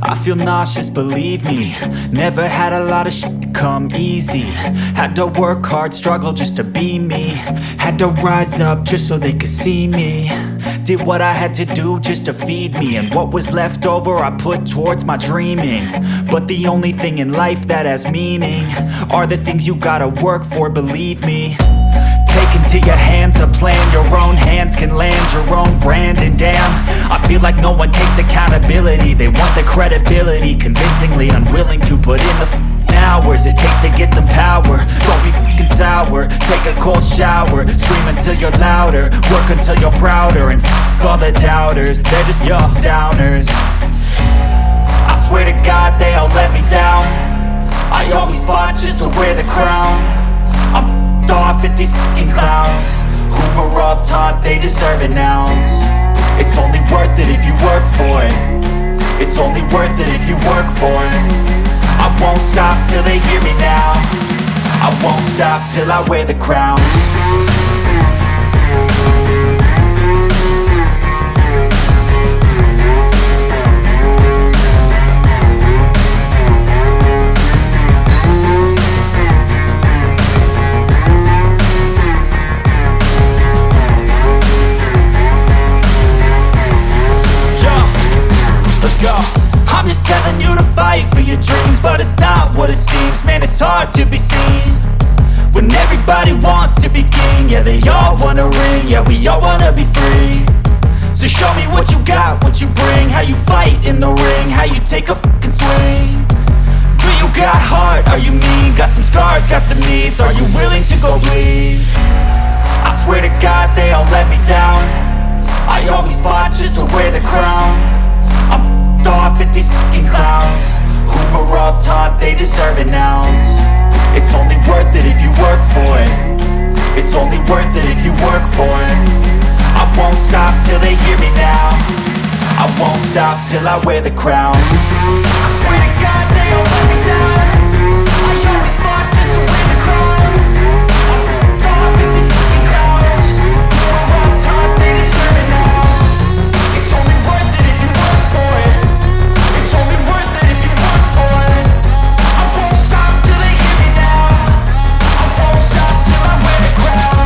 I feel nauseous, believe me. Never had a lot of shit come easy. Had to work hard, struggle just to be me. Had to rise up just so they could see me. Did what I had to do just to feed me, and what was left over I put towards my dreaming. But the only thing in life that has meaning are the things you gotta work for, believe me. Take into your hands a plan, your own hands can land your own brand. And damn, I feel like no one takes accountability. They want the credibility, convincingly unwilling to put in the hours it takes to get some power. Don't be f***ing sour, take a cold shower. Scream until you're louder, work until you're prouder. And f*** all the doubters, they're just your downers. I swear to God they all let me down. I always fought just to wear the crown. I'm off at these fucking clowns who were all taught they deserve an ounce. It's only worth it if you work for it. It's only worth it if you work for it. I won't stop till they hear me now. I won't stop till I wear the crown. I'm just telling you to fight for your dreams, but it's not what it seems. Man, it's hard to be seen when everybody wants to be king. Yeah, they all wanna ring, yeah, we all wanna be free. So show me what you got, what you bring, how you fight in the ring, how you take a fucking swing. Do you got heart, are you mean? Got some scars, got some needs, are you willing to go bleed? I swear to God they all let me down. I always fought just to wear the crown. I'm off at these fucking clowns who were all taught they deserve an ounce. It's only worth it if you work for it. It's only worth it if you work for it. I won't stop till they hear me now. I won't stop till I wear the crown. I swear to God they all let me down. I always fought just to wear the crown. I'm off at these fucking clowns who were all taught they deserve an ounce. It's only worth it if you work for it. It's only worth it if you work for it. I won't stop till they hear me now. I won't stop till I wear the crown.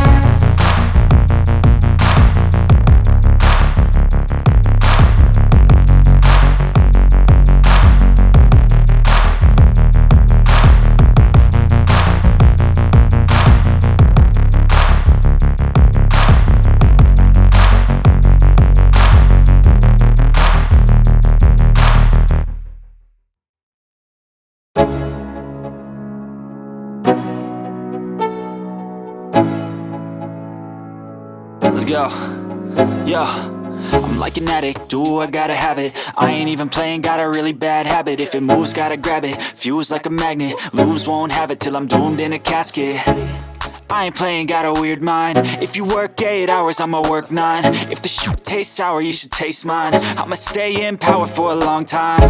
Let's go, yo. I'm like an addict, do I gotta have it. I ain't even playing, got a really bad habit. If it moves, gotta grab it, fuse like a magnet. Lose, won't have it till I'm doomed in a casket. I ain't playing, got a weird mind. If you work 8 hours, I'ma work 9. If the shit tastes sour, you should taste mine. I'ma stay in power for a long time.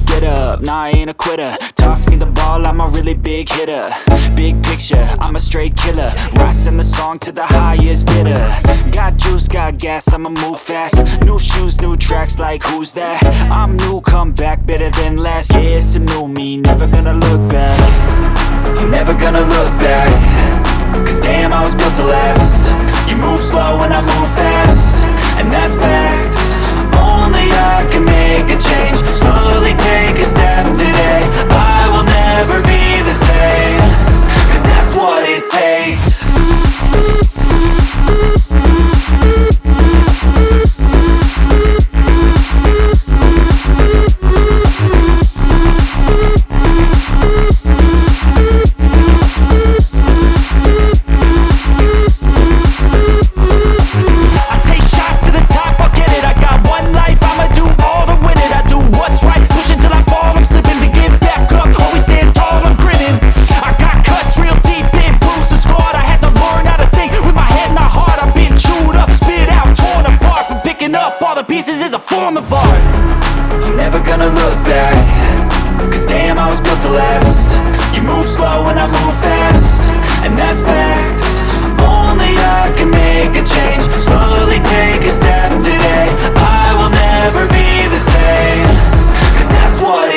Get up, nah, I ain't a quitter. Toss me the ball, I'm a really big hitter. Big picture, I'm a straight killer. Rising the song to the highest bidder. Got juice, got gas, I'ma move fast. New shoes, new tracks, like who's that? I'm new, come back, better than last. Yeah, it's a new me, never gonna look back. I'm never gonna look back. Cause damn, I was built to last. You move slow and I move fast, and that's facts. Only I can make a change. Slowly take a step today. I will never be the same. Cause that's what it takes. Pieces is a form of art. I'm never gonna look back. Cause damn, I was built to last. You move slow and I move fast, and that's facts. Only I can make a change. Slowly take a step today. I will never be the same. Cause that's what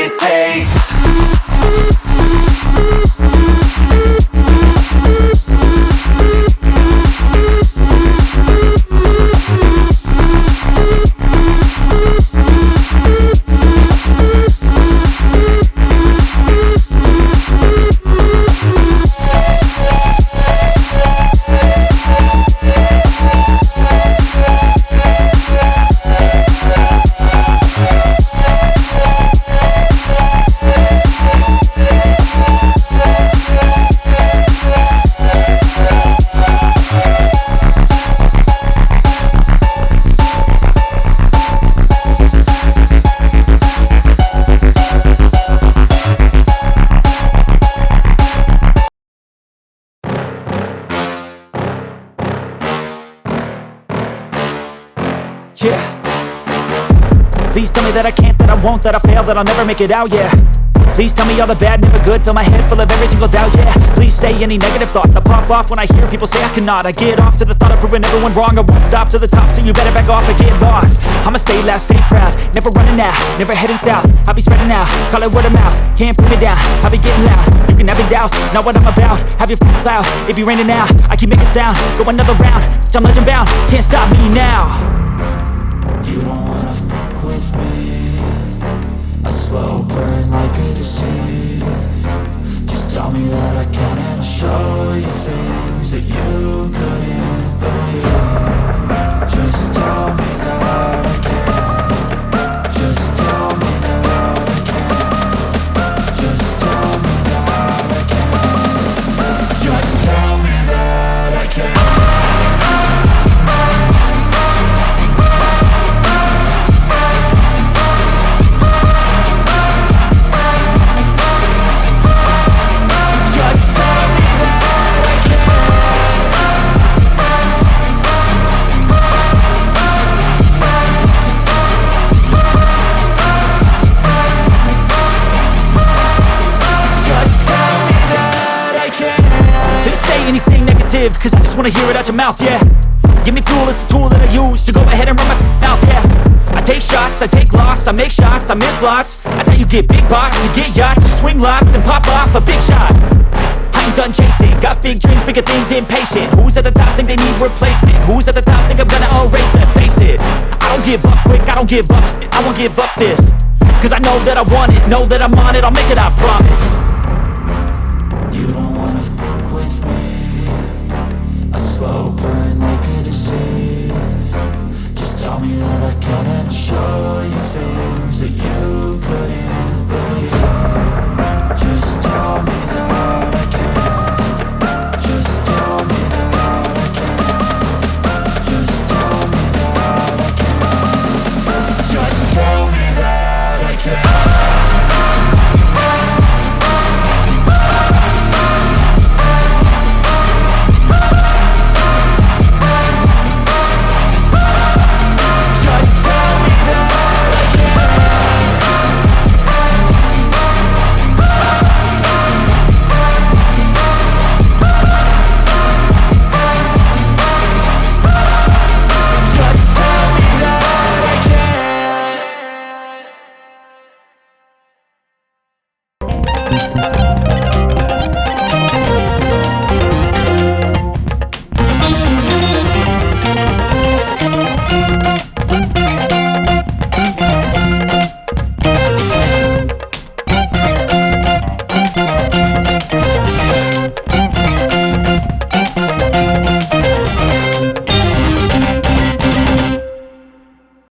Yeah. Please tell me that I can't, that I won't, that I fail, that I'll never make it out, yeah. Please tell me all the bad, never good, fill my head full of every single doubt, yeah. Please say any negative thoughts, I pop off when I hear people say I cannot. I get off to the thought of proving everyone wrong, I won't stop to the top, so you better back off and get lost. I'ma stay loud, stay proud, never running out, never heading south. I'll be spreading out, call it word of mouth, can't put me down, I'll be getting loud. You can have your doubts, not what I'm about, have your cloud, it be raining now. I keep making sound, go another round, I'm legend bound, can't stop me now. You don't wanna fuck with me, a slow burn like a disease. Just tell me that I can and I'll show you things that you couldn't believe. Just tell me that I can. Just tell me that I can. Just tell me that I can. Just tell me that I can. Cause I just wanna hear it out your mouth, yeah. Give me fuel, it's a tool that I use to go ahead and run my mouth, yeah. I take shots, I take loss, I make shots, I miss lots. That's how you get big box, you get yachts, you swing lots and pop off a big shot. I ain't done chasing, got big dreams, bigger things, impatient. Who's at the top think they need replacement? Who's at the top think I'm gonna erase them? Face it, I don't give up quick, I don't give up shit, I won't give up this. Cause I know that I want it, know that I'm on it, I'll make it, I promise. You don't wanna fuck with me, a slow burn like a disease. Just tell me that I can and I'll show you things that you